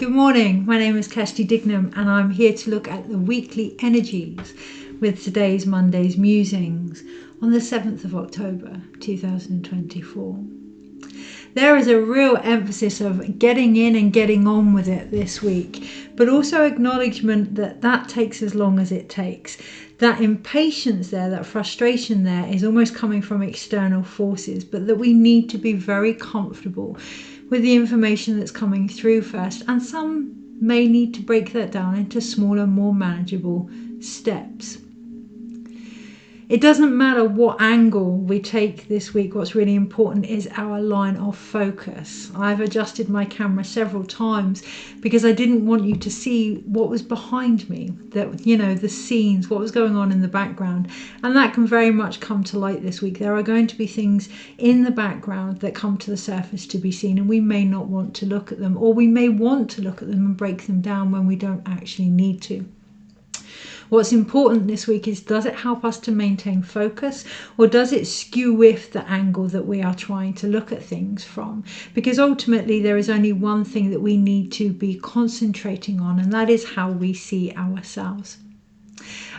Good morning, my name is Kirsty Dignam and I'm here to look at the weekly energies with today's Monday's Musings on the 7th of October 2024. There is a real emphasis of getting in and getting on with it this week, but also acknowledgement that that takes as long as it takes. That impatience there, that frustration there is almost coming from external forces, but that we need to be very comfortable with the information that's coming through first, and some may need to break that down into smaller, more manageable steps. It doesn't matter what angle we take this week, what's really important is our line of focus. I've adjusted my camera several times because I didn't want you to see what was behind me, that, you know, the scenes, what was going on in the background. And that can very much come to light this week. There are going to be things in the background that come to the surface to be seen, and we may not want to look at them, or we may want to look at them and break them down when we don't actually need to. What's important this week is, does it help us to maintain focus, or does it skew with the angle that we are trying to look at things from? Because ultimately there is only one thing that we need to be concentrating on, and that is how we see ourselves.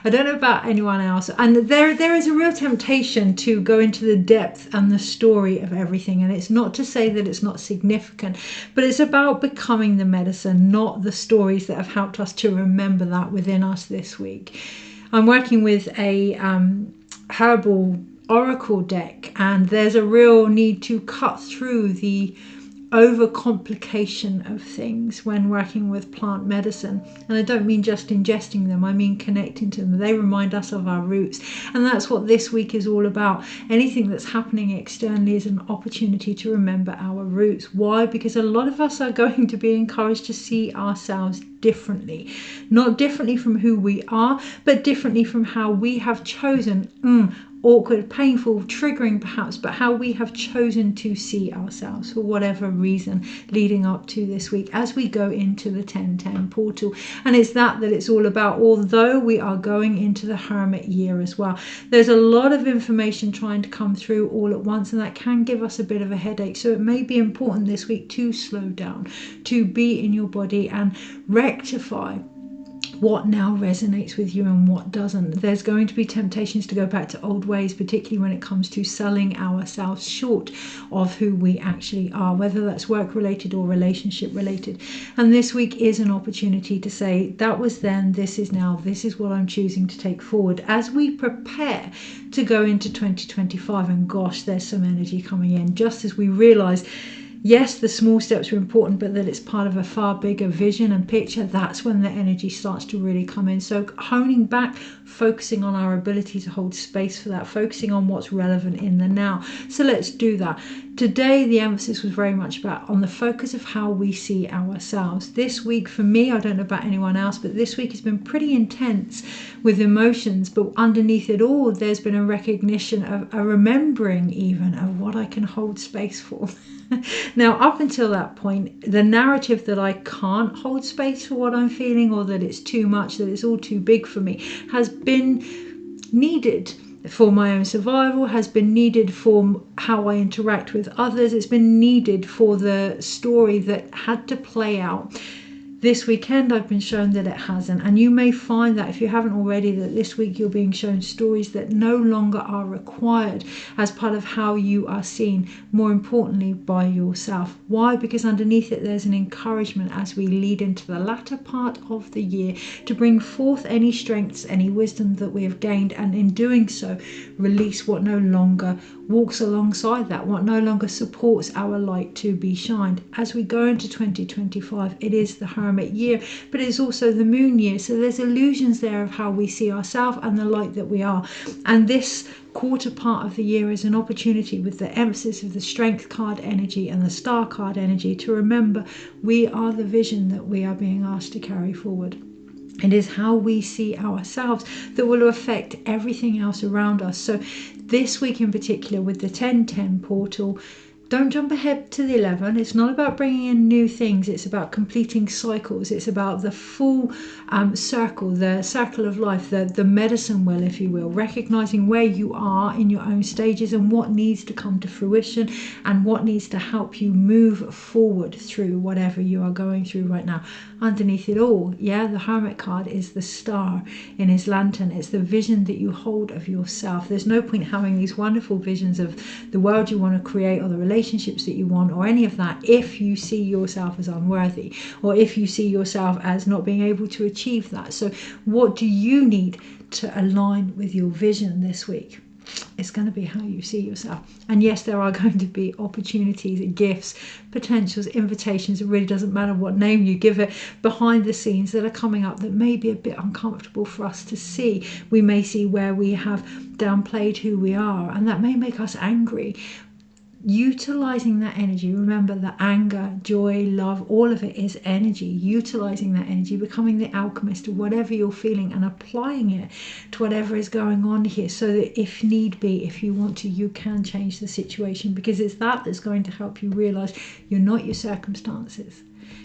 I don't know about anyone else, and there is a real temptation to go into the depth and the story of everything, and it's not to say that it's not significant, but it's about becoming the medicine, not the stories that have helped us to remember that within us this week. I'm working with a herbal oracle deck, and there's a real need to cut through the overcomplication of things when working with plant medicine. And I don't mean just ingesting them, I mean connecting to them. They remind us of our roots, and that's what this week is all about. Anything that's happening externally is an opportunity to remember our roots. Why? Because a lot of us are going to be encouraged to see ourselves differently, not differently from who we are, but differently from how we have chosen, awkward, painful, triggering perhaps, but how we have chosen to see ourselves for whatever reason leading up to this week as we go into the 10-10 portal. And it's that it's all about, although we are going into the Hermit year as well. There's a lot of information trying to come through all at once, and that can give us a bit of a headache. So it may be important this week to slow down, to be in your body and rectify what now resonates with you and what doesn't. There's going to be temptations to go back to old ways, particularly when it comes to selling ourselves short of who we actually are, whether that's work related or relationship related. And this week is an opportunity to say, that was then, this is now, this is what I'm choosing to take forward as we prepare to go into 2025. And gosh, there's some energy coming in, just as we realize, yes, the small steps are important, but that it's part of a far bigger vision and picture. That's when the energy starts to really come in. So honing back, focusing on our ability to hold space for that, focusing on what's relevant in the now. So let's do that. Today, the emphasis was very much about on the focus of how we see ourselves. This week for me, I don't know about anyone else, but this week has been pretty intense with emotions, but underneath it all, there's been a recognition of a remembering even of what I can hold space for. Now, up until that point, the narrative that I can't hold space for what I'm feeling, or that it's too much, that it's all too big for me, has been needed for my own survival, has been needed for how I interact with others. It's been needed for the story that had to play out. This weekend, I've been shown that it hasn't. And you may find that if you haven't already, that this week you're being shown stories that no longer are required as part of how you are seen, more importantly, by yourself. Why? Because underneath it, there's an encouragement as we lead into the latter part of the year to bring forth any strengths, any wisdom that we have gained. And in doing so, release what no longer walks alongside that, what no longer supports our light to be shined. As we go into 2025, it is the Hermit year, but it's also the moon year. So there's illusions there of how we see ourselves and the light that we are. And this quarter part of the year is an opportunity, with the emphasis of the Strength card energy and the Star card energy, to remember we are the vision that we are being asked to carry forward. It is how we see ourselves that will affect everything else around us. So this week in particular, with the 10-10 portal, Don't jump ahead to the 11. It's not about bringing in new things. It's about completing cycles. It's about the full circle, the circle of life, the medicine wheel, if you will, recognizing where you are in your own stages and what needs to come to fruition and what needs to help you move forward through whatever you are going through right now. Underneath it all, yeah, the Hermit card is the star in his lantern. It's the vision that you hold of yourself. There's no point having these wonderful visions of the world you want to create or the relationships that you want or any of that if you see yourself as unworthy or if you see yourself as not being able to achieve that. So what do you need to align with your vision this week? It's going to be how you see yourself. And yes, there are going to be opportunities, gifts, potentials, invitations. It really doesn't matter what name you give it behind the scenes that are coming up that may be a bit uncomfortable for us to see. We may see where we have downplayed who we are, and that may make us angry. Utilizing that energy, remember that anger, joy, love, all of it is energy. Utilizing that energy, becoming the alchemist of whatever you're feeling and applying it to whatever is going on here, so that if need be, if you want to, you can change the situation, because it's that that's going to help you realize you're not your circumstances.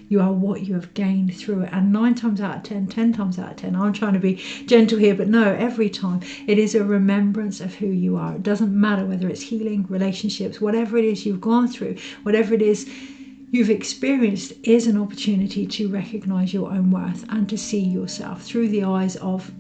You are what you have gained through it. And 9 times out of 10, 10 times out of 10, I'm trying to be gentle here, but no, every time it is a remembrance of who you are. It doesn't matter whether it's healing, relationships, whatever it is you've gone through, whatever it is you've experienced is an opportunity to recognize your own worth and to see yourself through the eyes of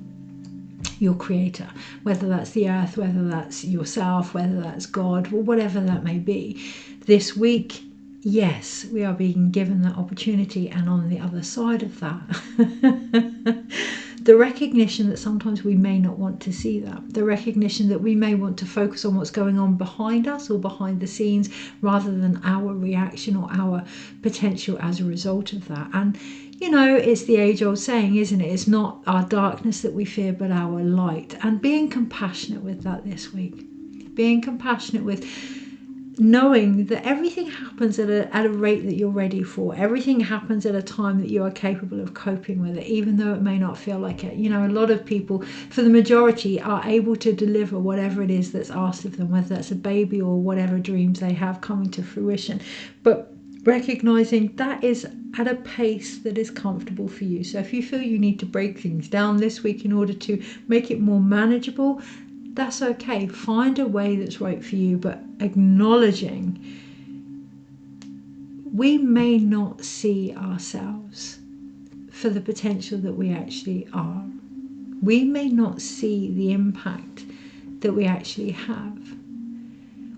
your creator, whether that's the earth, whether that's yourself, whether that's God, or whatever that may be. This week, yes, we are being given that opportunity, and on the other side of that, the recognition that sometimes we may not want to see that, the recognition that we may want to focus on what's going on behind us or behind the scenes rather than our reaction or our potential as a result of that. And you know, it's the age-old saying, isn't it? It's not our darkness that we fear, but our light. And being compassionate with that this week, being compassionate with knowing that everything happens at a rate that you're ready for. Everything happens at a time that you are capable of coping with it, even though it may not feel like it. You know, a lot of people, for the majority, are able to deliver whatever it is that's asked of them, whether that's a baby or whatever dreams they have coming to fruition. But recognizing that is at a pace that is comfortable for you. So if you feel you need to break things down this week in order to make it more manageable, that's okay. Find a way that's right for you, but acknowledging we may not see ourselves for the potential that we actually are. We may not see the impact that we actually have,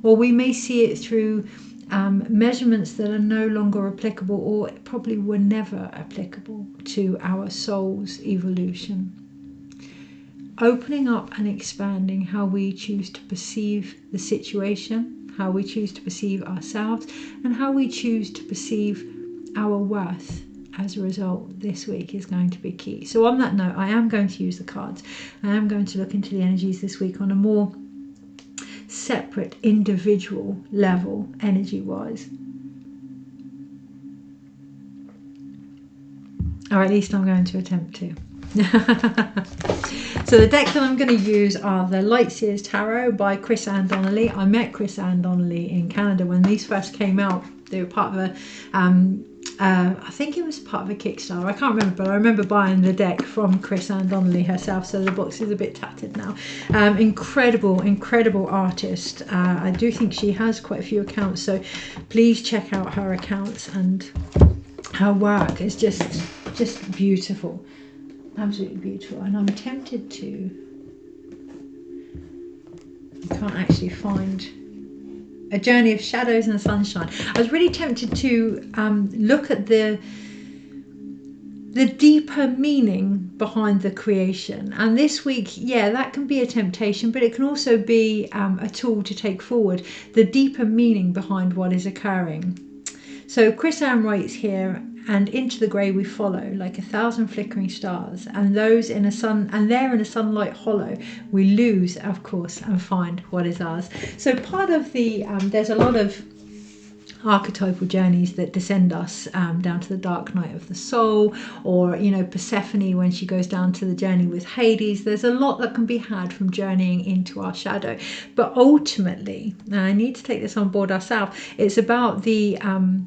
or we may see it through measurements that are no longer applicable, or probably were never applicable to our soul's evolution. Opening up and expanding how we choose to perceive the situation, how we choose to perceive ourselves, and how we choose to perceive our worth as a result this week is going to be key. So on that note, I am going to use the cards. I am going to look into the energies this week on a more separate, individual level, energy-wise. Or at least I'm going to attempt to. So the deck that I'm going to use are the Lightseers Tarot by Chris Ann Donnelly. I met Chris Ann Donnelly in Canada when these first came out. They were part of a I think it was part of a Kickstarter, I can't remember, but I remember buying the deck from Chris Ann Donnelly herself, so the box is a bit tattered now. Incredible artist. I do think she has quite a few accounts, so please check out her accounts, and her work is just beautiful, absolutely beautiful. And I'm tempted to, I can't actually find A Journey of Shadows and Sunshine. I was really tempted to look at the deeper meaning behind the creation. And this week, yeah, that can be a temptation, but it can also be a tool to take forward the deeper meaning behind what is occurring. So Chris Ann writes here, and into the grey we follow like 1,000 flickering stars, and those in a sun, and there in a sunlight hollow we lose, of course, and find what is ours. So part of the there's a lot of archetypal journeys that descend us down to the dark night of the soul, or Persephone when she goes down to the journey with Hades. There's a lot that can be had from journeying into our shadow, but ultimately, now I need to take this on board ourselves, it's about the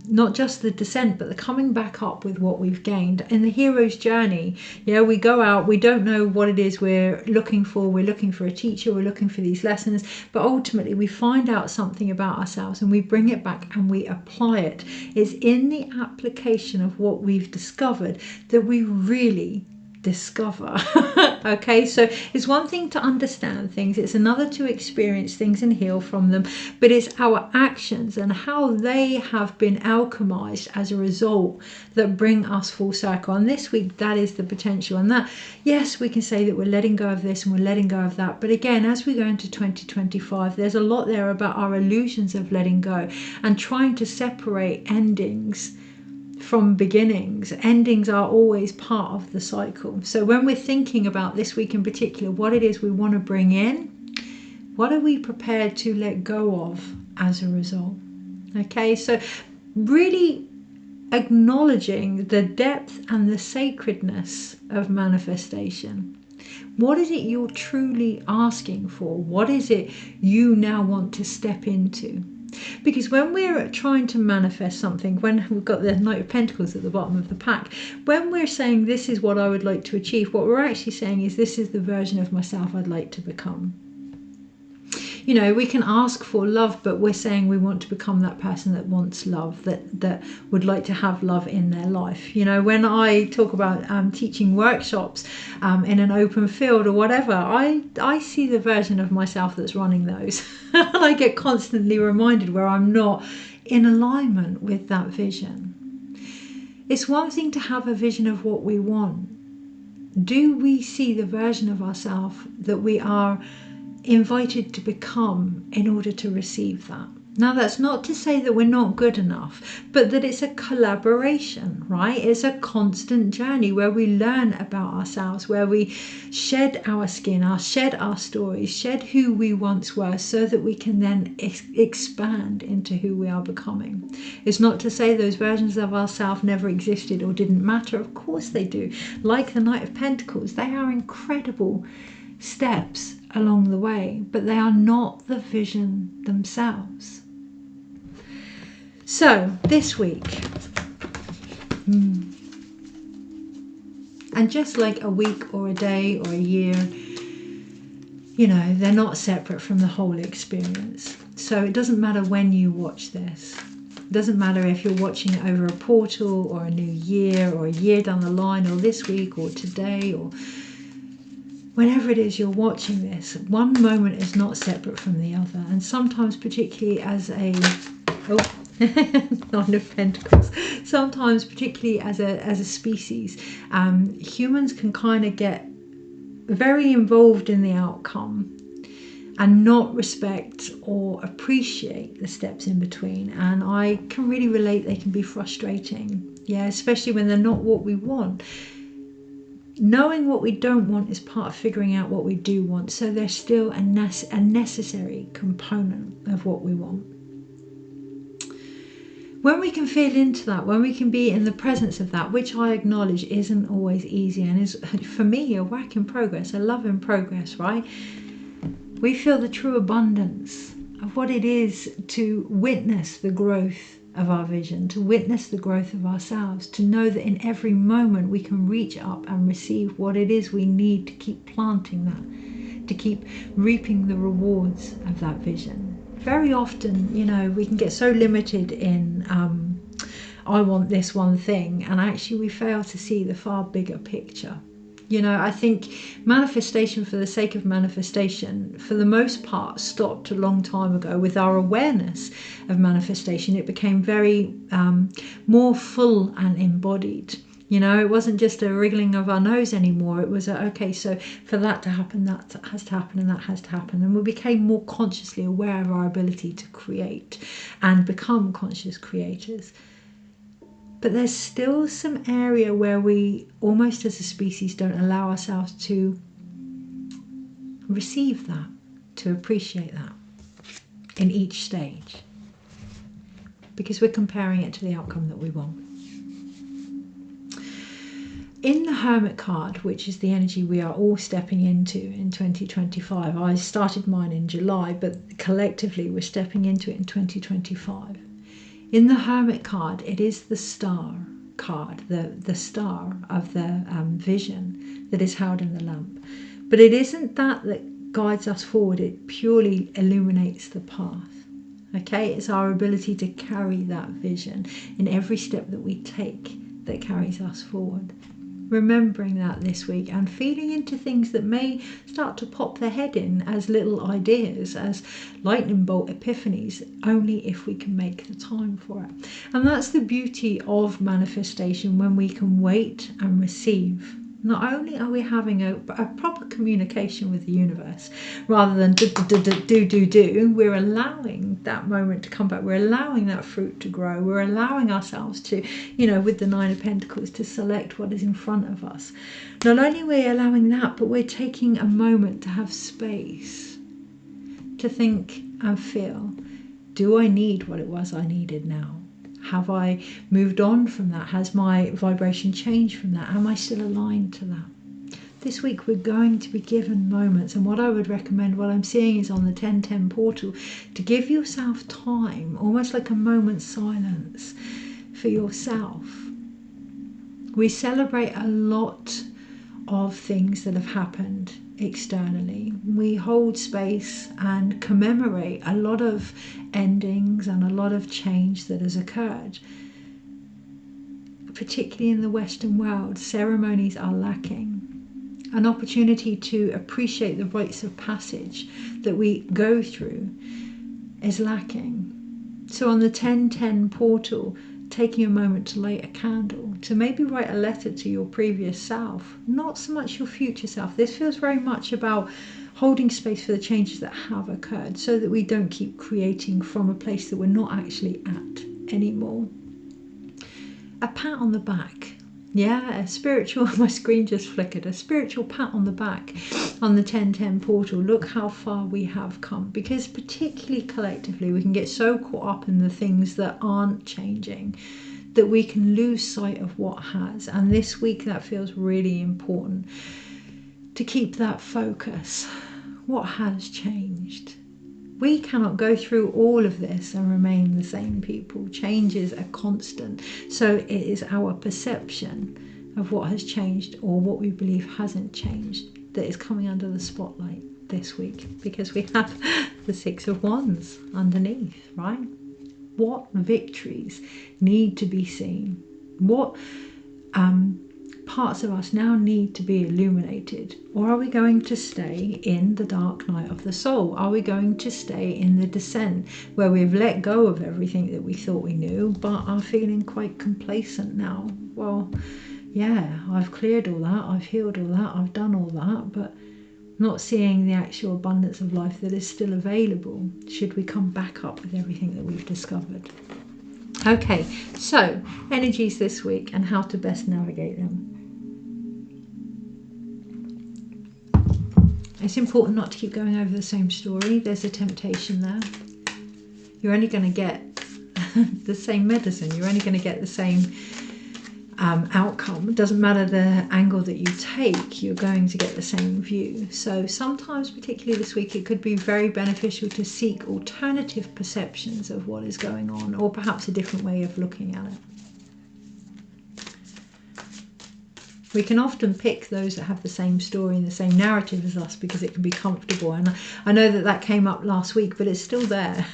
not just the descent but the coming back up with what we've gained. In the hero's journey, we go out, we don't know what it is we're looking for a teacher, we're looking for these lessons, but ultimately we find out something about ourselves and we bring it back and we apply it. It's in the application of what we've discovered that we really discover. Okay, so it's one thing to understand things, it's another to experience things and heal from them, but it's our actions and how they have been alchemized as a result that bring us full circle. And this week, that is the potential. And that, yes, we can say that we're letting go of this and we're letting go of that, but again, as we go into 2025, there's a lot there about our illusions of letting go and trying to separate endings from beginnings. Endings are always part of the cycle. So when we're thinking about this week in particular, what it is we want to bring in, what are we prepared to let go of as a result? Okay, so really acknowledging the depth and the sacredness of manifestation. What is it you're truly asking for? What is it you now want to step into? Because when we're trying to manifest something, when we've got the Knight of Pentacles at the bottom of the pack, when we're saying this is what I would like to achieve, what we're actually saying is this is the version of myself I'd like to become. We can ask for love, but we're saying we want to become that person that wants love, that would like to have love in their life. When I talk about teaching workshops in an open field or whatever, I see the version of myself that's running those. And I get constantly reminded where I'm not in alignment with that vision. It's one thing to have a vision of what we want. Do we see the version of ourselves that we are invited to become in order to receive that? Now, that's not to say that we're not good enough, but that it's a collaboration, right? It's a constant journey where we learn about ourselves, where we shed our skin, shed our stories, shed who we once were, so that we can then expand into who we are becoming. It's not to say those versions of ourselves never existed or didn't matter. Of course they do. Like the Knight of Pentacles, they are incredible steps along the way, but they are not the vision themselves. So this week, and just like a week or a day or a year, they're not separate from the whole experience. So it doesn't matter when you watch this. It doesn't matter if you're watching it over a portal or a new year or a year down the line or this week or today or whenever it is you're watching this, one moment is not separate from the other. And sometimes, particularly as a Nine of Pentacles, sometimes particularly as a species, humans can kind of get very involved in the outcome and not respect or appreciate the steps in between. And I can really relate, they can be frustrating, especially when they're not what we want. Knowing what we don't want is part of figuring out what we do want, so they're still a necessary component of what we want. When we can feel into that, when we can be in the presence of that, which I acknowledge isn't always easy and is, for me, a work in progress, a love in progress, right? We feel the true abundance of what it is to witness the growth of our vision, to witness the growth of ourselves, to know that in every moment we can reach up and receive what it is we need to keep planting that, to keep reaping the rewards of that vision. Very often, we can get so limited in, I want this one thing, and actually we fail to see the far bigger picture. I think manifestation for the sake of manifestation, for the most part, stopped a long time ago with our awareness of manifestation. It became very more full and embodied. It wasn't just a wriggling of our nose anymore. It was okay, so for that to happen, that has to happen and that has to happen. And we became more consciously aware of our ability to create and become conscious creators. But there's still some area where we, almost as a species, don't allow ourselves to receive that, to appreciate that in each stage. because we're comparing it to the outcome that we want. In the Hermit card, which is the energy we are all stepping into in 2025, I started mine in July, but collectively we're stepping into it in 2025. In the Hermit card, it is the star card, the star of the vision that is held in the lamp. But it isn't that guides us forward, it purely illuminates the path. Okay, it's our ability to carry that vision in every step that we take that carries us forward. Remembering that this week and feeling into things that may start to pop their head in as little ideas, as lightning bolt epiphanies, only if we can make the time for it. And that's the beauty of manifestation, when we can wait and receive. Not only are we having a proper communication with the universe, rather than do, we're allowing that moment to come back. We're allowing that fruit to grow. We're allowing ourselves to, with the Nine of Pentacles, to select what is in front of us. Not only are we allowing that, but we're taking a moment to have space, to think and feel, do I need what it was I needed now? Have I moved on from that? Has my vibration changed from that? Am I still aligned to that? This week we're going to be given moments, and what I would recommend, what I'm seeing is on the 1010 portal, to give yourself time, almost like a moment's silence for yourself. We celebrate a lot of things that have happened externally. We hold space and commemorate a lot of endings and a lot of change that has occurred. Particularly in the Western world, ceremonies are lacking. An opportunity to appreciate the rites of passage that we go through is lacking. So on the 1010 portal, taking a moment to light a candle, to maybe write a letter to your previous self, not so much your future self. This feels very much about holding space for the changes that have occurred, so that we don't keep creating from a place that we're not actually at anymore. A pat on the back. Yeah, a spiritual, my screen just flickered, a spiritual pat on the back on the 1010 portal. Look how far we have come, because particularly collectively we can get so caught up in the things that aren't changing that we can lose sight of what has. And this week that feels really important, to keep that focus. What has changed? We cannot go through all of this and remain the same people. Change is a constant. So it is our perception of what has changed, or what we believe hasn't changed, that is coming under the spotlight this week, because we have the Six of Wands underneath, right? What victories need to be seen? What parts of us now need to be illuminated? Or are we going to stay in the dark night of the soul? Are we going to stay in the descent, where we've let go of everything that we thought we knew but are feeling quite complacent now? Well, yeah, I've cleared all that, I've healed all that, I've done all that, but not seeing the actual abundance of life that is still available. Should we come back up with everything that we've discovered? Okay, so energies this week and how to best navigate them. It's important not to keep going over the same story. There's a temptation there. You're only going to get the same medicine. You're only going to get the same outcome. It doesn't matter the angle that you take, you're going to get the same view. So sometimes, particularly this week, it could be very beneficial to seek alternative perceptions of what is going on, or perhaps a different way of looking at it. We can often pick those that have the same story and the same narrative as us because it can be comfortable. And I know that that came up last week, but it's still there.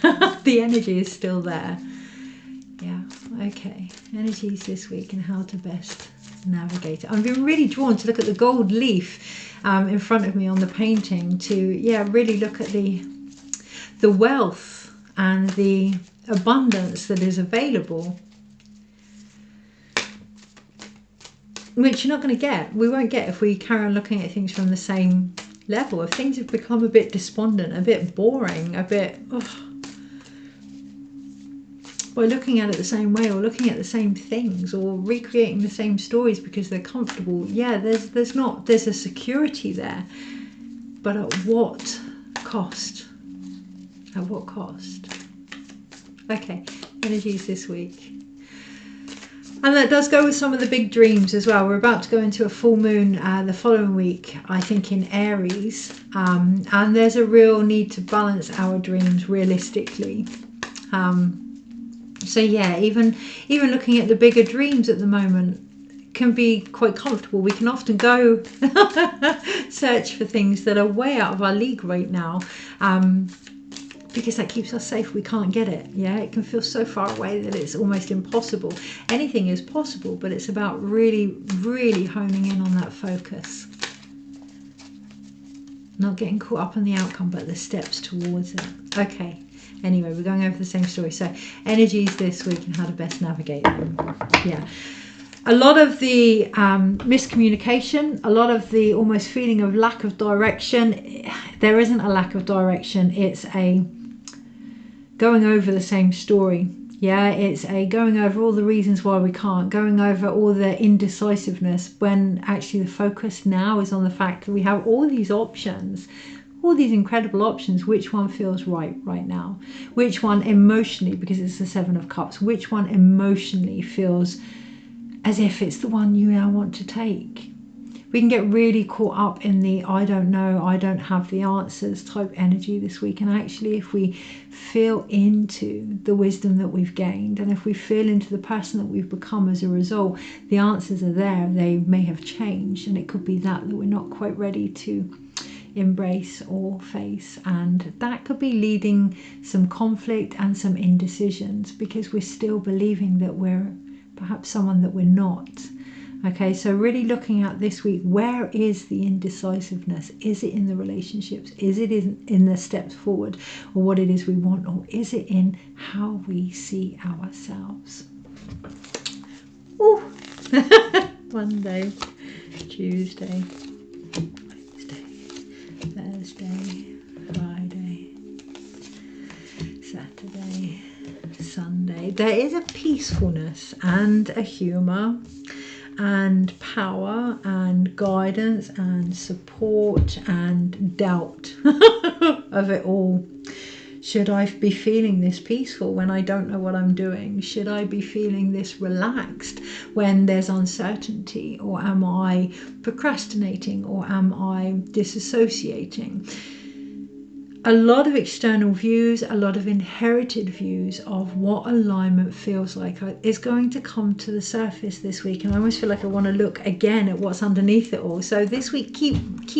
The energy is still there. Yeah, okay. Energies this week and how to best navigate it. I've been really drawn to look at the gold leaf in front of me on the painting, to really look at the wealth and the abundance that is available, which you're not going to get. We won't get if we carry on looking at things from the same level. If things have become a bit despondent, a bit boring, a bit by looking at it the same way, or looking at the same things, or recreating the same stories because they're comfortable, there's a security there, but at what cost? At what cost? Okay, energies this week. And that does go with some of the big dreams as well. We're about to go into a full moon the following week, I think, in Aries. And there's a real need to balance our dreams realistically. So yeah, even looking at the bigger dreams at the moment can be quite comfortable. We can often go search for things that are way out of our league right now, because that keeps us safe. We can't get it. Yeah, it can feel so far away that it's almost impossible. Anything is possible, but it's about really, really honing in on that focus. Not getting caught up on the outcome, but the steps towards it. Okay. Anyway, we're going over the same story. So energies this week and how to best navigate them. Yeah. A lot of the miscommunication, a lot of the almost feeling of lack of direction. There isn't a lack of direction. It's a going over the same story. Yeah, it's a going over all the reasons why we can't, going over all the indecisiveness, when actually the focus now is on the fact that we have all these options, all these incredible options. Which one feels right now? Which one emotionally, because it's the Seven of Cups, which one emotionally feels as if it's the one you now want to take? We can get really caught up in the I don't know, I don't have the answers type energy this week. And actually, if we feel into the wisdom that we've gained, and if we feel into the person that we've become as a result, the answers are there. They may have changed, and it could be that we're not quite ready to embrace or face, and that could be leading some conflict and some indecisions, because we're still believing that we're perhaps someone that we're not. Okay, so really looking at this week, where is the indecisiveness? Is it in the relationships? Is it in the steps forward, or what it is we want, or is it in how we see ourselves? Oh, Monday, Tuesday, Wednesday, Thursday, Friday, Saturday, Sunday. There is a peacefulness and a humour and power and guidance and support and doubt of it all. Should I be feeling this peaceful when I don't know what I'm doing? Should I be feeling this relaxed when there's uncertainty? Or am I procrastinating? Or am I disassociating? A lot of external views, a lot of inherited views of what alignment feels like is going to come to the surface this week. And I almost feel like I want to look again at what's underneath it all. So this week, keep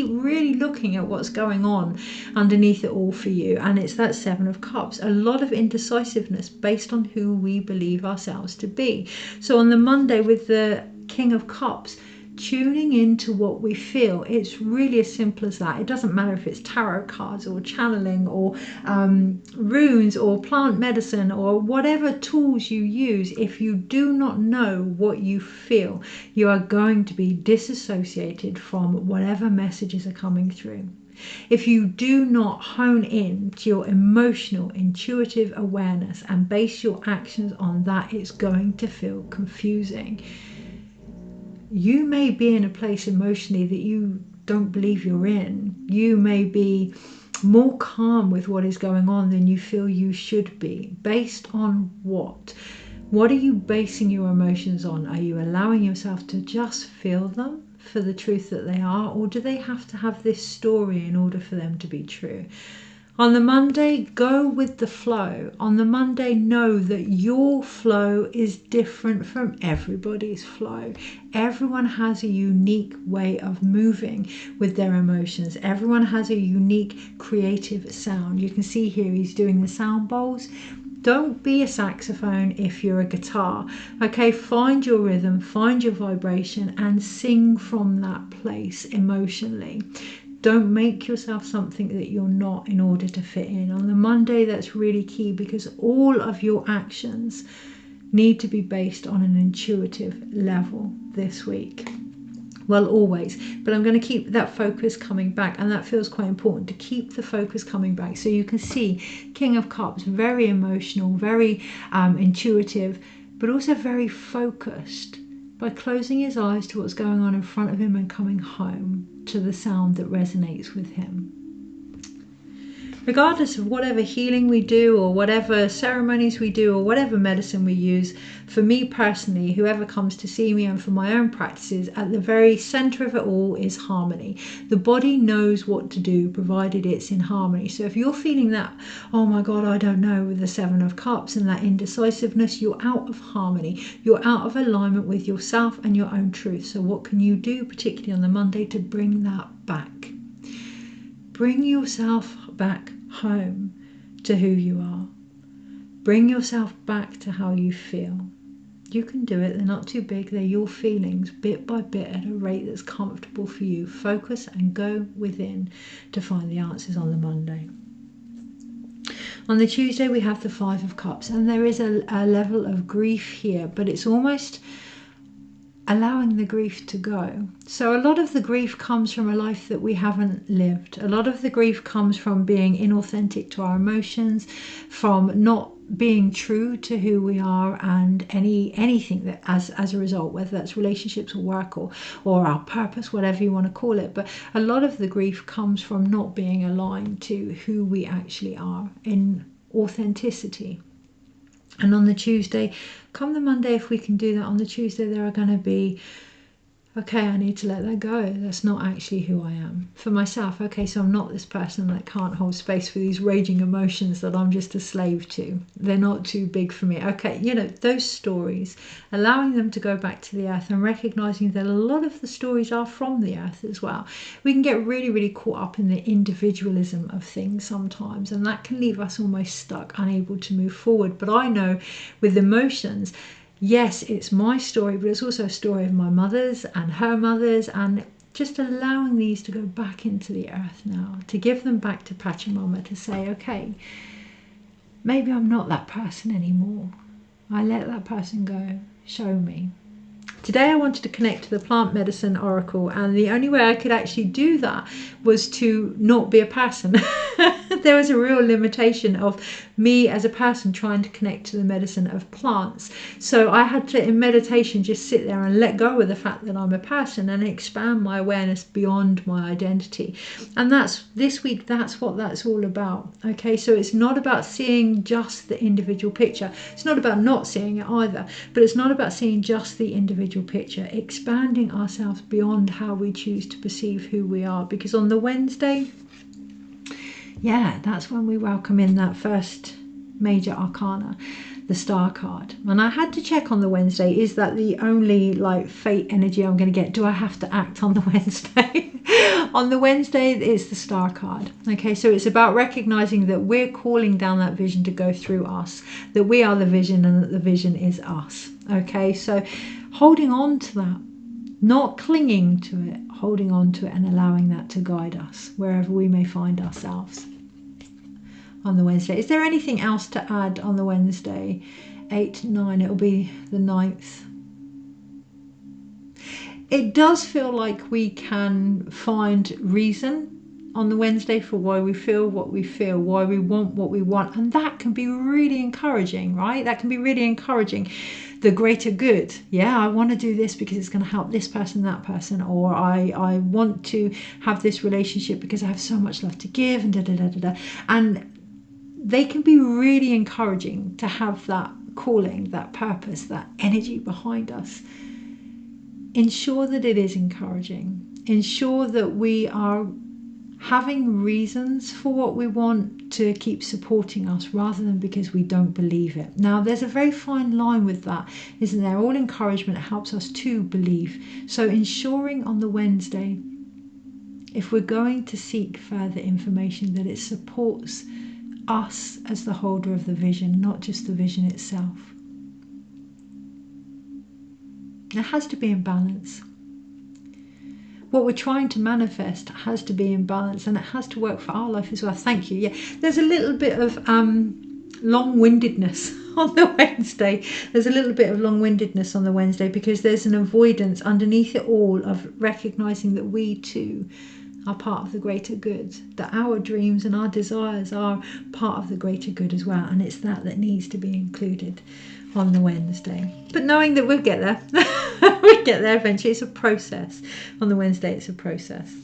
really looking at what's going on underneath it all for you. And it's that Seven of Cups. A lot of indecisiveness based on who we believe ourselves to be. So on the Monday with the King of Cups, tuning into what we feel. It's really as simple as that. It doesn't matter if it's tarot cards or channeling or runes or plant medicine or whatever tools you use. If you do not know what you feel, you are going to be disassociated from whatever messages are coming through. If you do not hone in to your emotional, intuitive awareness and base your actions on that, it's going to feel confusing. You may be in a place emotionally that you don't believe you're in. You may be more calm with what is going on than you feel you should be. Based on what? What are you basing your emotions on? Are you allowing yourself to just feel them for the truth that they are? Or do they have to have this story in order for them to be true? On the Monday, go with the flow. On the Monday, know that your flow is different from everybody's flow. Everyone has a unique way of moving with their emotions. Everyone has a unique creative sound. You can see here he's doing the sound bowls. Don't be a saxophone if you're a guitar. Okay, find your rhythm, find your vibration, and sing from that place emotionally. Don't make yourself something that you're not in order to fit in. On the Monday, that's really key, because all of your actions need to be based on an intuitive level this week. Well, always, but I'm going to keep that focus coming back, and that feels quite important, to keep the focus coming back. So you can see King of Cups, very emotional, very intuitive, but also very focused, by closing his eyes to what's going on in front of him and coming home to the sound that resonates with him. regardless of whatever healing we do or whatever ceremonies we do or whatever medicine we use, for me personally, whoever comes to see me and for my own practices, at the very center of it all is harmony. The body knows what to do provided it's in harmony. So if you're feeling that, oh my God, I don't know, with the Seven of Cups and that indecisiveness, you're out of harmony. You're out of alignment with yourself and your own truth. So what can you do, particularly on the Monday, to bring that back? Bring yourself back home to who you are. Bring yourself back to how you feel. You can do it. They're not too big. They're your feelings, bit by bit, at a rate that's comfortable for you. Focus and go within to find the answers on the Monday. On the Tuesday, we have the Five of Cups, and there is a level of grief here, but it's almost allowing the grief to go. So a lot of the grief comes from a life that we haven't lived. A lot of the grief comes from being inauthentic to our emotions, from not being true to who we are, and anything that as a result, whether that's relationships or work or our purpose, whatever you want to call it. But a lot of the grief comes from not being aligned to who we actually are in authenticity. And on the Tuesday, come the Monday, if we can do that, on the Tuesday there are going to be, okay, I need to let that go. That's not actually who I am. For myself, okay, so I'm not this person that can't hold space for these raging emotions that I'm just a slave to. They're not too big for me. Okay, you know, those stories, allowing them to go back to the earth and recognizing that a lot of the stories are from the earth as well. We can get really, really caught up in the individualism of things sometimes, and that can leave us almost stuck, unable to move forward. But I know with emotions, yes, it's my story, but it's also a story of my mother's and her mother's, and just allowing these to go back into the earth now, to give them back to Pachamama, to say, okay, maybe I'm not that person anymore. I let that person go. Show me. Today I wanted to connect to the plant medicine oracle, and the only way I could actually do that was to not be a person. There was a real limitation of me as a person trying to connect to the medicine of plants. So I had to, in meditation, just sit there and let go of the fact that I'm a person and expand my awareness beyond my identity. And that's this week, that's what that's all about. Okay, so it's not about seeing just the individual picture. It's not about not seeing it either, but it's not about seeing just the individual picture, expanding ourselves beyond how we choose to perceive who we are. Because on the Wednesday, yeah, that's when we welcome in that first major arcana, the Star card. And I had to check on the Wednesday, is that the only like fate energy I'm going to get? Do I have to act on the Wednesday? On the Wednesday, it's the Star card. Okay, so it's about recognizing that we're calling down that vision to go through us, that we are the vision and that the vision is us. Okay, so holding on to that, not clinging to it, holding on to it and allowing that to guide us wherever we may find ourselves on the Wednesday. Is there anything else to add on the Wednesday? 8, 9, it'll be the 9th. It does feel like we can find reason on the Wednesday for why we feel what we feel, why we want what we want, and that can be really encouraging, right? That can be really encouraging. The greater good. Yeah, I want to do this because it's going to help this person, that person, or I want to have this relationship because I have so much love to give, and da da da da da. And they can be really encouraging to have that calling, that purpose, that energy behind us. Ensure that it is encouraging. Ensure that we are having reasons for what we want to keep supporting us rather than because we don't believe it. Now, there's a very fine line with that, isn't there? All encouragement helps us to believe. So ensuring on the Wednesday, if we're going to seek further information, that it supports us as the holder of the vision, not just the vision itself. It has to be in balance. What we're trying to manifest has to be in balance, and it has to work for our life as well. Thank you. Yeah, there's a little bit of long-windedness on the Wednesday. There's a little bit of long-windedness on the Wednesday because there's an avoidance underneath it all of recognizing that we too are part of the greater good, that our dreams and our desires are part of the greater good as well, and it's that needs to be included on the Wednesday. But knowing that we'll get there, we get there eventually. It's a process. On the Wednesday, it's a process.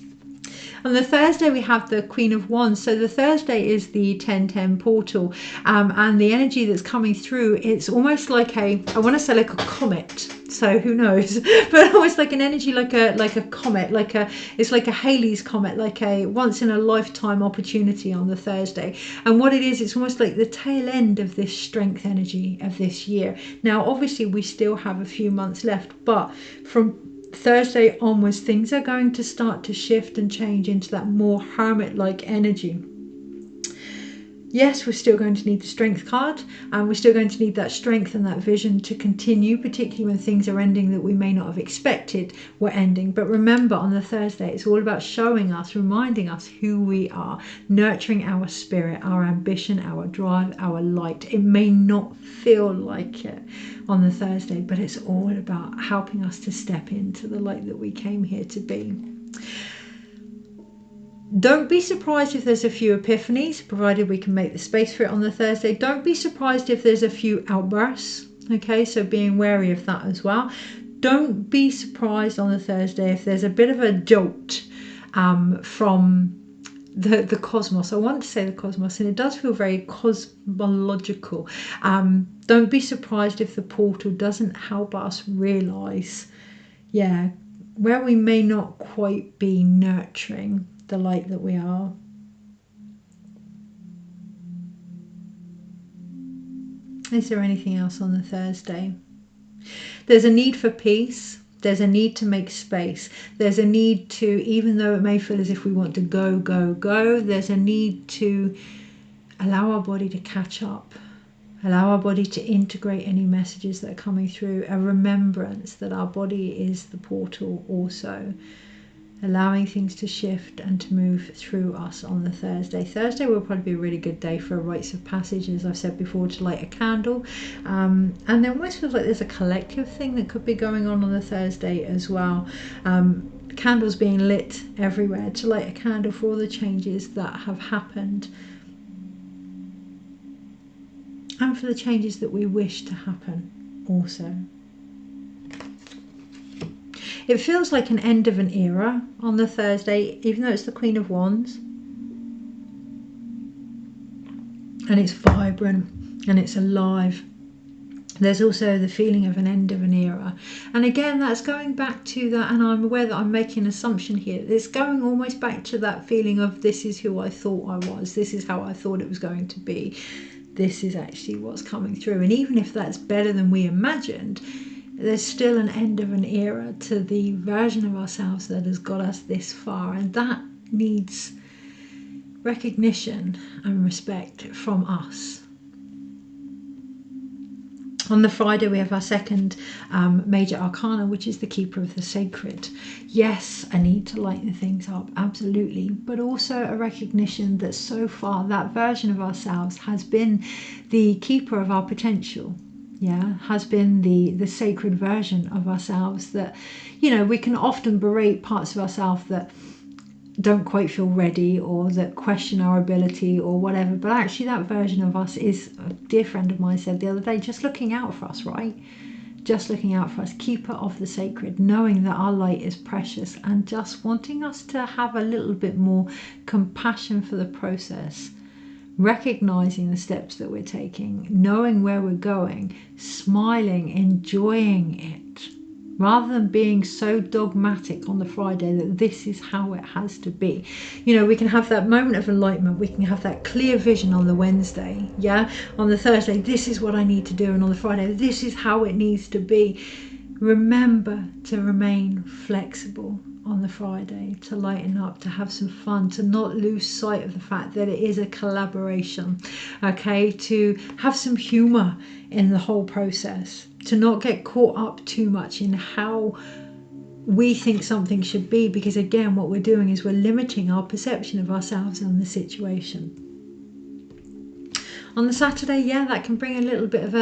On the Thursday, we have the Queen of Wands. So the Thursday is the 1010 portal, and the energy that's coming through, it's almost like I want to say like a comet. So who knows, but almost like an energy, like a comet, it's like a Halley's comet, like a once in a lifetime opportunity on the Thursday. And what it is, it's almost like the tail end of this strength energy of this year. Now, obviously, we still have a few months left, but from Thursday onwards, things are going to start to shift and change into that more hermit-like energy. Yes, we're still going to need the strength card, and we're still going to need that strength and that vision to continue, particularly when things are ending that we may not have expected were ending. But remember, on the Thursday, it's all about showing us, reminding us who we are, nurturing our spirit, our ambition, our drive, our light. It may not feel like it on the Thursday, but it's all about helping us to step into the light that we came here to be. Don't be surprised if there's a few epiphanies, provided we can make the space for it on the Thursday. Don't be surprised if there's a few outbursts, okay? So being wary of that as well. Don't be surprised on the Thursday if there's a bit of a jolt from the cosmos. I want to say the cosmos, and it does feel very cosmological. Don't be surprised if the portal doesn't help us realise, where we may not quite be nurturing the light that we are. Is there anything else on the Thursday? There's a need for peace. There's a need to make space. There's a need to, even though it may feel as if we want to go, there's a need to allow our body to catch up. Allow our body to integrate any messages that are coming through. A remembrance that our body is the portal also. Allowing things to shift and to move through us on the Thursday. Thursday will probably be a really good day for rites of passage, as I've said before, to light a candle. And there almost feels like there's a collective thing that could be going on the Thursday as well. Candles being lit everywhere, to light a candle for all the changes that have happened. And for the changes that we wish to happen also. It feels like an end of an era on the Thursday, even though it's the Queen of Wands. And it's vibrant and it's alive. There's also the feeling of an end of an era. And again, that's going back to that, and I'm aware that I'm making an assumption here. It's going almost back to that feeling of, this is who I thought I was. This is how I thought it was going to be. This is actually what's coming through. And even if that's better than we imagined, there's still an end of an era to the version of ourselves that has got us this far, and that needs recognition and respect from us. On the Friday, we have our second major arcana, which is the Keeper of the Sacred. Yes, a need to lighten things up, absolutely, but also a recognition that so far that version of ourselves has been the keeper of our potential. Has been the sacred version of ourselves that, we can often berate parts of ourselves that don't quite feel ready or that question our ability or whatever. But actually that version of us is, a dear friend of mine said the other day, just looking out for us, right? Just looking out for us, keeper of the sacred, knowing that our light is precious and just wanting us to have a little bit more compassion for the process. Recognizing the steps that we're taking, knowing where we're going, smiling, enjoying it, rather than being so dogmatic on the Friday that this is how it has to be. We can have that moment of enlightenment, we can have that clear vision on the Wednesday, on the Thursday, this is what I need to do, and on the Friday, this is how it needs to be. Remember to remain flexible on the Friday, to lighten up, to have some fun, to not lose sight of the fact that it is a collaboration, okay, to have some humor in the whole process, to not get caught up too much in how we think something should be, because again, what we're doing is we're limiting our perception of ourselves and the situation. On the Saturday, that can bring a little bit of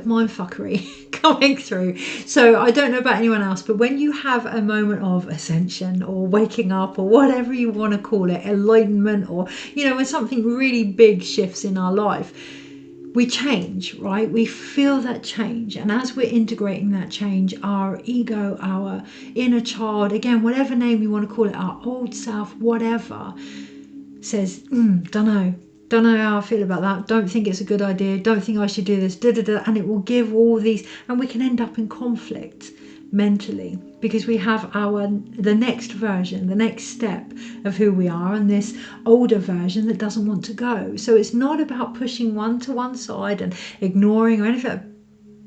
mindfuckery coming through. So I don't know about anyone else, but when you have a moment of ascension or waking up or whatever you want to call it, enlightenment, or when something really big shifts in our life, we change, right? We feel that change. And as we're integrating that change, our ego, our inner child, again, whatever name you want to call it, our old self, whatever, says, don't know how I feel about that. Don't think it's a good idea. Don't think I should do this. And it will give all these, and we can end up in conflict mentally because we have the next version, the next step of who we are, and this older version that doesn't want to go. So it's not about pushing one to one side and ignoring or anything.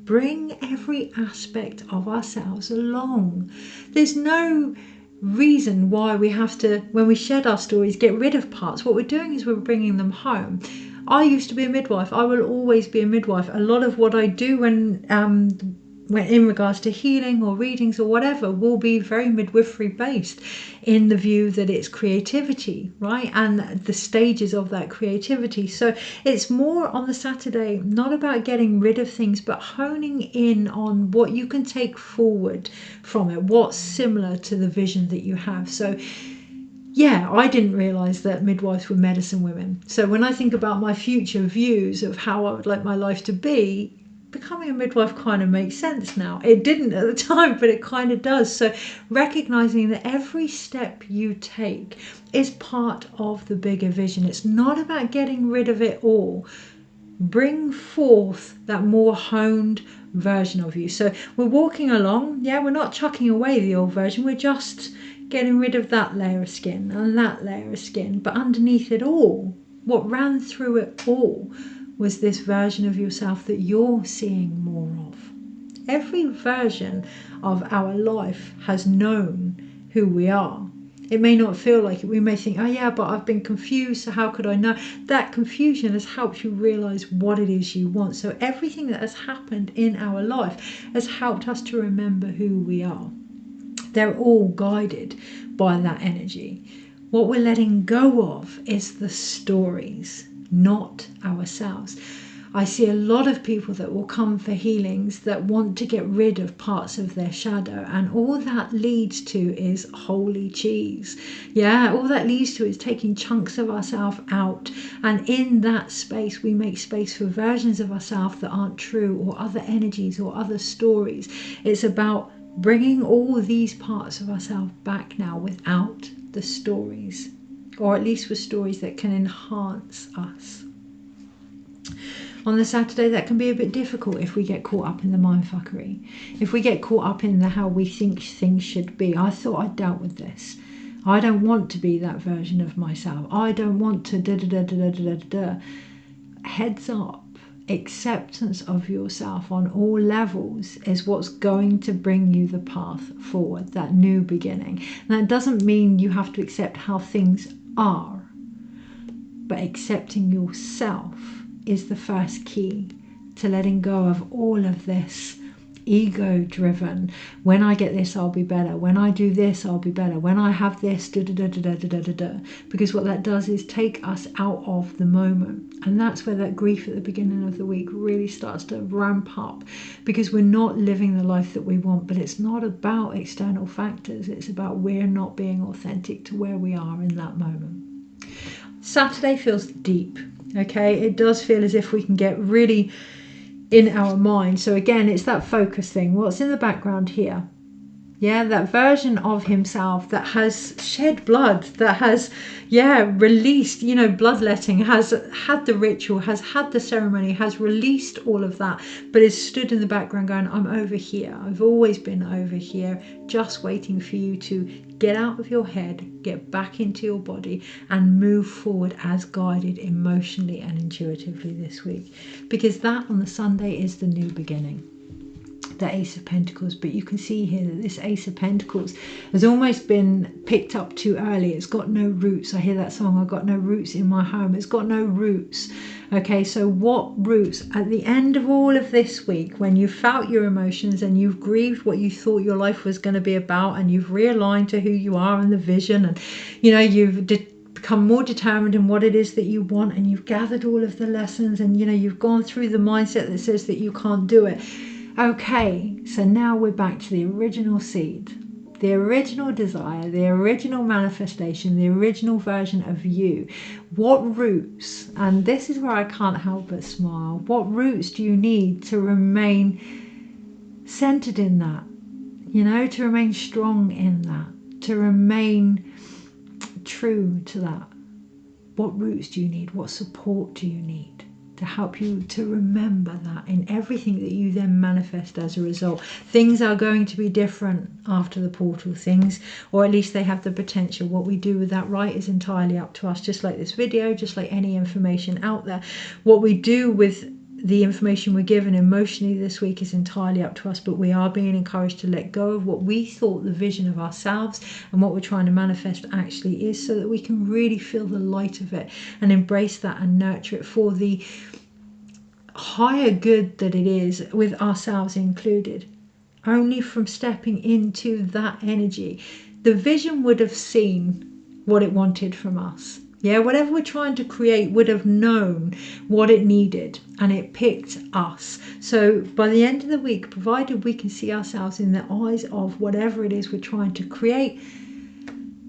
Bring every aspect of ourselves along. There's no reason why we have to, when we shed our stories, get rid of parts. What we're doing is we're bringing them home. I used to be a midwife. I will always be a midwife. A lot of what I do when in regards to healing or readings or whatever will be very midwifery based, in the view that it's creativity, right? And the stages of that creativity. So it's more on the Saturday, not about getting rid of things, but honing in on what you can take forward from it, what's similar to the vision that you have. So yeah, I didn't realise that midwives were medicine women. So when I think about my future views of how I would like my life to be, becoming a midwife kind of makes sense now. It didn't at the time, but it kind of does. So recognizing that every step you take is part of the bigger vision. It's not about getting rid of it all. Bring forth that more honed version of you. So we're walking along. Yeah, we're not chucking away the old version. We're just getting rid of that layer of skin and that layer of skin. But underneath it all, what ran through it all was this version of yourself that you're seeing more of. Every version of our life has known who we are. It may not feel like it. We may think, oh yeah, but I've been confused, so how could I know? That confusion has helped you realize what it is you want. So everything that has happened in our life has helped us to remember who we are. They're all guided by that energy. What we're letting go of is the stories, not ourselves. I see a lot of people that will come for healings that want to get rid of parts of their shadow, and all that leads to is holy cheese. Yeah, all that leads to is taking chunks of ourselves out, and in that space we make space for versions of ourselves that aren't true, or other energies or other stories. It's about bringing all these parts of ourselves back now without the stories, or at least with stories that can enhance us. On the Saturday, that can be a bit difficult if we get caught up in the mindfuckery. If we get caught up in how we think things should be. I thought I dealt with this. I don't want to be that version of myself. I don't want to da-da-da-da-da-da-da. Heads up. Acceptance of yourself on all levels is what's going to bring you the path forward, that new beginning. Now, it doesn't mean you have to accept how things are, but accepting yourself is the first key to letting go of all of this ego driven, when I get this I'll be better, when I do this I'll be better, when I have this because what that does is take us out of the moment. And that's where that grief at the beginning of the week really starts to ramp up, because we're not living the life that we want. But it's not about external factors, it's about we're not being authentic to where we are in that moment. Saturday feels deep. Okay, it does feel as if we can get really in our mind. So again, it's that focus thing. What's in the background here? Yeah, that version of himself that has shed blood, that has, released, bloodletting, has had the ritual, has had the ceremony, has released all of that, but is stood in the background going, I'm over here. I've always been over here, just waiting for you to get out of your head, get back into your body, and move forward as guided emotionally and intuitively this week. Because that on the Sunday is the new beginning. The Ace of Pentacles, but you can see here that this Ace of Pentacles has almost been picked up too early. It's got no roots. I hear that song, I've got no roots in my home. It's got no roots. Okay, so what roots? At the end of all of this week, when you've felt your emotions and you've grieved what you thought your life was going to be about, and you've realigned to who you are and the vision, and you've become more determined in what it is that you want, and you've gathered all of the lessons, and you've gone through the mindset that says that you can't do it. Okay, so now we're back to the original seed. the original desire, the original manifestation, the original version of you, what roots, and this is where I can't help but smile, what roots do you need to remain centered in that, you know, to remain strong in that, to remain true to that? What roots do you need? What support do you need to help you to remember that in everything that you then manifest as a result? Things are going to be different after the portal, things, or at least they have the potential. What we do with that right is entirely up to us, just like this video, just like any information out there. What we do with the information we're given emotionally this week is entirely up to us, but we are being encouraged to let go of what we thought the vision of ourselves and what we're trying to manifest actually is, so that we can really feel the light of it and embrace that and nurture it for the higher good that it is, with ourselves included. Only from stepping into that energy, the vision would have seen what it wanted from us. Yeah, whatever we're trying to create would have known what it needed, and it picked us. So by the end of the week, provided we can see ourselves in the eyes of whatever it is we're trying to create,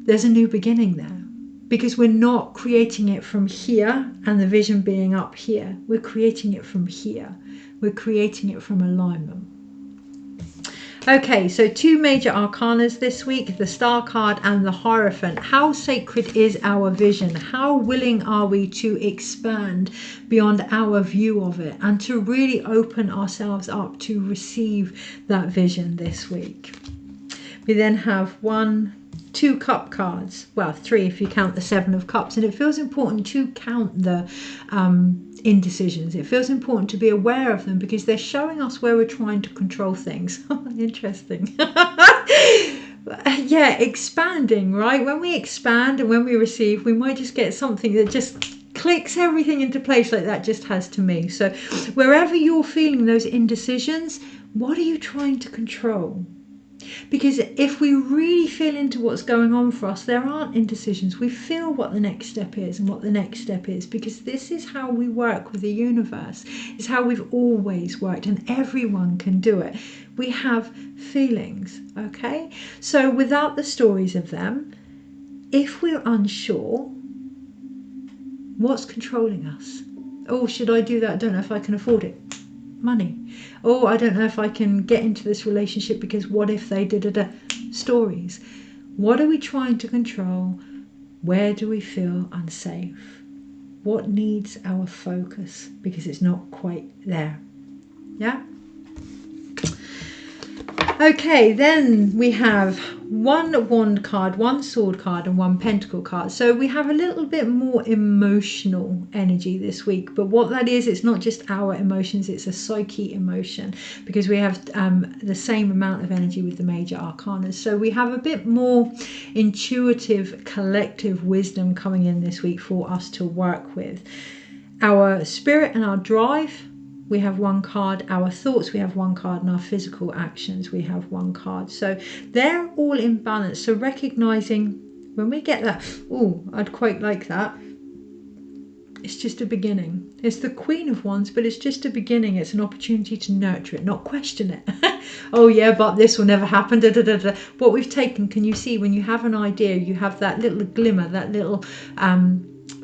there's a new beginning there. Because we're not creating it from here and the vision being up here. We're creating it from here. We're creating it from alignment. Okay, so 2 major arcanas this week, the Star card and the Hierophant. How sacred is our vision? How willing are we to expand beyond our view of it and to really open ourselves up to receive that vision this week? We then have 2 cup cards, well 3 if you count the 7 of cups, and it feels important to count the indecisions. It feels important to be aware of them because they're showing us where we're trying to control things. Interesting. Yeah, expanding, right? When we expand and when we receive, we might just get something that just clicks everything into place, like that just has to me. So wherever you're feeling those indecisions, what are you trying to control? Because if we really feel into what's going on for us, there aren't indecisions. We feel what the next step is and what the next step is, because this is how we work with the universe. It's how we've always worked, and everyone can do it. We have feelings, okay? So without the stories of them, if we're unsure, what's controlling us? Oh, should I do that? I don't know if I can afford it. Money. Oh, I don't know if I can get into this relationship because what if they da-da-da. Stories. What are we trying to control? Where do we feel unsafe? What needs our focus because it's not quite there? Yeah? Okay, then we have 1 wand card, 1 sword card and 1 pentacle card. So we have a little bit more emotional energy this week, but what that is, it's not just our emotions, it's a psyche emotion, because we have the same amount of energy with the major arcanas. So we have a bit more intuitive collective wisdom coming in this week for us to work with. Our spirit and our drive, we have 1 card. Our thoughts, we have 1 card, and our physical actions, we have 1 card. So they're all in balance. So recognizing when we get that, oh, I'd quite like that, it's just a beginning. It's the Queen of Wands, but it's just a beginning. It's an opportunity to nurture it, not question it. Oh yeah, but this will never happen. Da, da, da, da. What we've taken, can you see, when you have an idea, you have that little glimmer, that little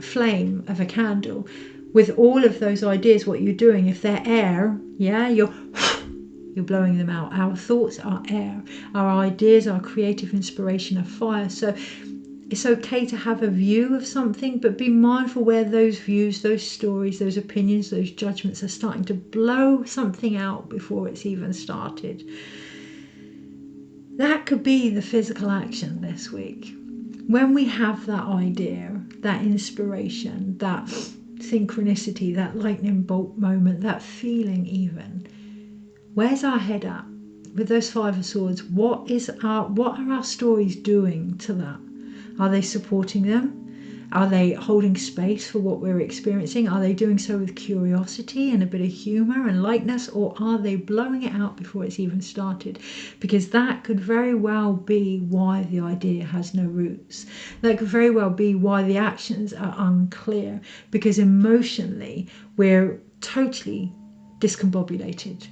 flame of a candle. With all of those ideas, what you're doing, if they're air, yeah, you're blowing them out. Our thoughts are air. Our ideas, our creative inspiration are fire. So it's okay to have a view of something, but be mindful where those views, those stories, those opinions, those judgments are starting to blow something out before it's even started. That could be the physical action this week. When we have that idea, that inspiration, that synchronicity, that lightning bolt moment, that feeling even, where's our head at with those 5 of swords? What are our stories doing to that? Are they supporting them? Are they holding space for what we're experiencing? Are they doing so with curiosity and a bit of humor and lightness, or are they blowing it out before it's even started? Because that could very well be why the idea has no roots. That could very well be why the actions are unclear, because emotionally we're totally discombobulated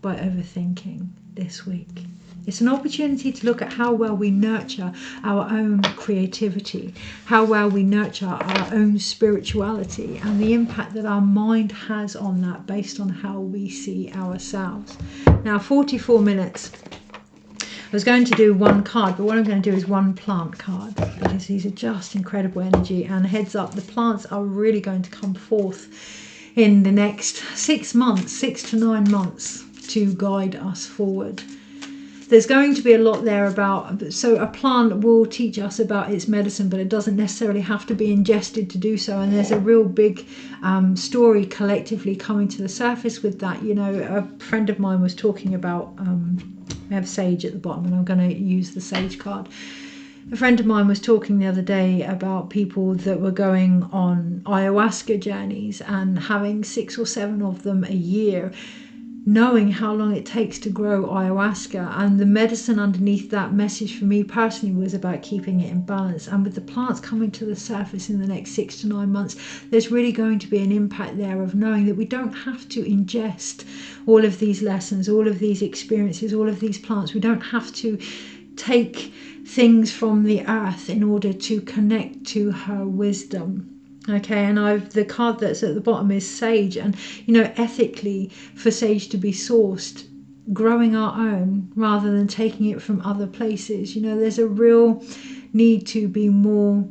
by overthinking this week. It's an opportunity to look at how well we nurture our own creativity, how well we nurture our own spirituality, and the impact that our mind has on that based on how we see ourselves. Now, 44 minutes. I was going to do one card, but what I'm going to do is one plant card, because these are just incredible energy. And heads up, the plants are really going to come forth in the next 6 months, 6 to 9 months, to guide us forward. There's going to be a lot there about, so a plant will teach us about its medicine, but it doesn't necessarily have to be ingested to do so. And there's a real big story collectively coming to the surface with that. You know, a friend of mine was talking about, we have sage at the bottom, and I'm going to use the sage card. A friend of mine was talking the other day about people that were going on ayahuasca journeys and having 6 or 7 of them a year, knowing how long it takes to grow ayahuasca. And the medicine underneath that message for me personally was about keeping it in balance. And with the plants coming to the surface in the next 6 to 9 months, there's really going to be an impact there of knowing that we don't have to ingest all of these lessons, all of these experiences, all of these plants. We don't have to take things from the earth in order to connect to her wisdom. Okay, and the card that's at the bottom is sage, and you know, ethically, for sage to be sourced, growing our own rather than taking it from other places. You know, there's a real need to be more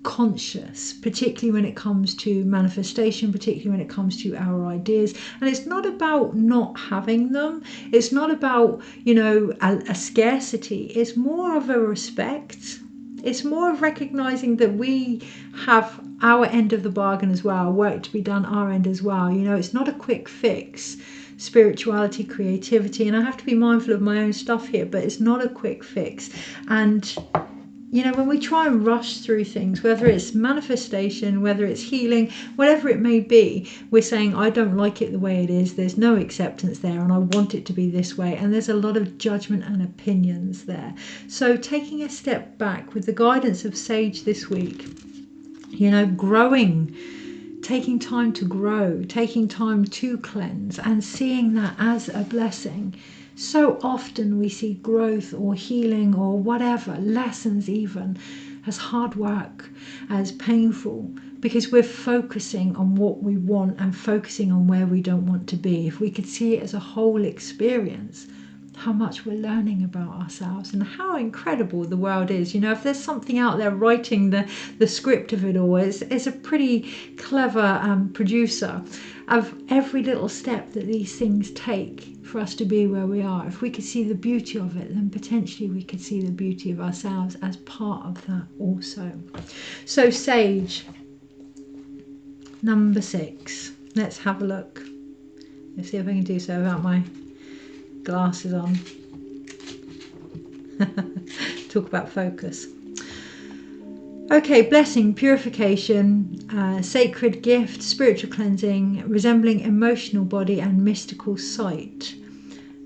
conscious, particularly when it comes to manifestation, particularly when it comes to our ideas. And it's not about not having them, it's not about, you know, a scarcity, it's more of a respect. It's more of recognizing that we have our end of the bargain as well, work to be done our end as well. You know, it's not a quick fix, spirituality, creativity, and I have to be mindful of my own stuff here, but it's not a quick fix. And you know, when we try and rush through things, whether it's manifestation, whether it's healing, whatever it may be, we're saying, I don't like it the way it is. There's no acceptance there, and I want it to be this way. And there's a lot of judgment and opinions there. So taking a step back with the guidance of sage this week, you know, growing, taking time to grow, taking time to cleanse, and seeing that as a blessing. So often we see growth or healing or whatever, lessons even, as hard work, as painful, because we're focusing on what we want and focusing on where we don't want to be. If we could see it as a whole experience, how much we're learning about ourselves and how incredible the world is. You know, if there's something out there writing the script of it all, it's a pretty clever producer of every little step that these things take for us to be where we are. If we could see the beauty of it, then potentially we could see the beauty of ourselves as part of that also. So sage, number 6. Let's have a look. Let's see if I can do so without my glasses on. Talk about focus. Okay, blessing, purification, sacred gift, spiritual cleansing, resembling emotional body and mystical sight.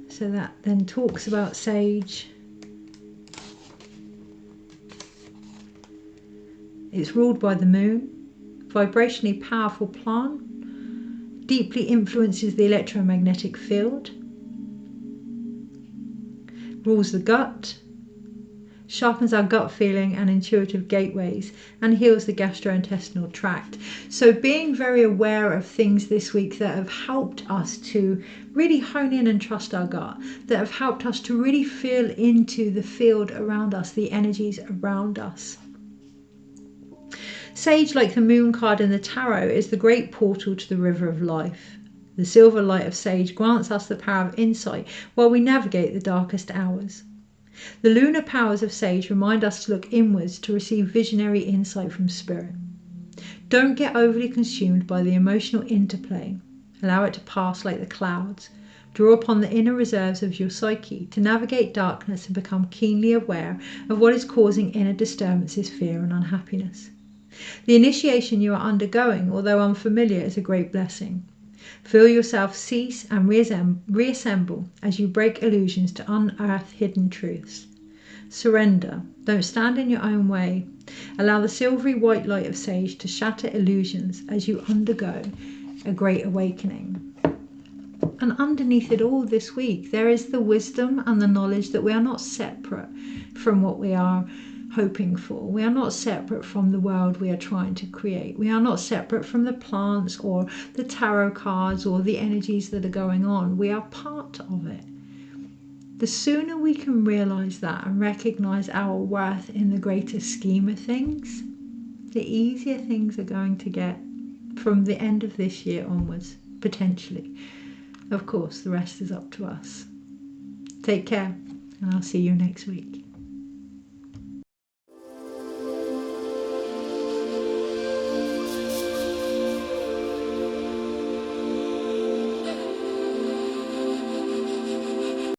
So that then talks about sage. It's ruled by the moon, vibrationally powerful plant, deeply influences the electromagnetic field, rules the gut, sharpens our gut feeling and intuitive gateways, and heals the gastrointestinal tract. So being very aware of things this week that have helped us to really hone in and trust our gut, that have helped us to really feel into the field around us, the energies around us. Sage, like the moon card in the tarot, is the great portal to the river of life. The silver light of sage grants us the power of insight while we navigate the darkest hours. The lunar powers of sage remind us to look inwards to receive visionary insight from spirit. Don't get overly consumed by the emotional interplay. Allow it to pass like the clouds. Draw upon the inner reserves of your psyche to navigate darkness and become keenly aware of what is causing inner disturbances, fear and unhappiness. The initiation you are undergoing, although unfamiliar, is a great blessing. Feel yourself cease and reassemble as you break illusions to unearth hidden truths. Surrender. Don't stand in your own way. Allow the silvery white light of sage to shatter illusions as you undergo a great awakening. And And underneath it all this week, there is the wisdom and the knowledge that we are not separate from what we are hoping for. We are not separate from the world we are trying to create. We are not separate from the plants or the tarot cards or the energies that are going on. We are part of it. The sooner we can realize that and recognize our worth in the greater scheme of things, the easier things are going to get from the end of this year onwards, potentially. Of course, the rest is up to us. Take care, and I'll see you next week.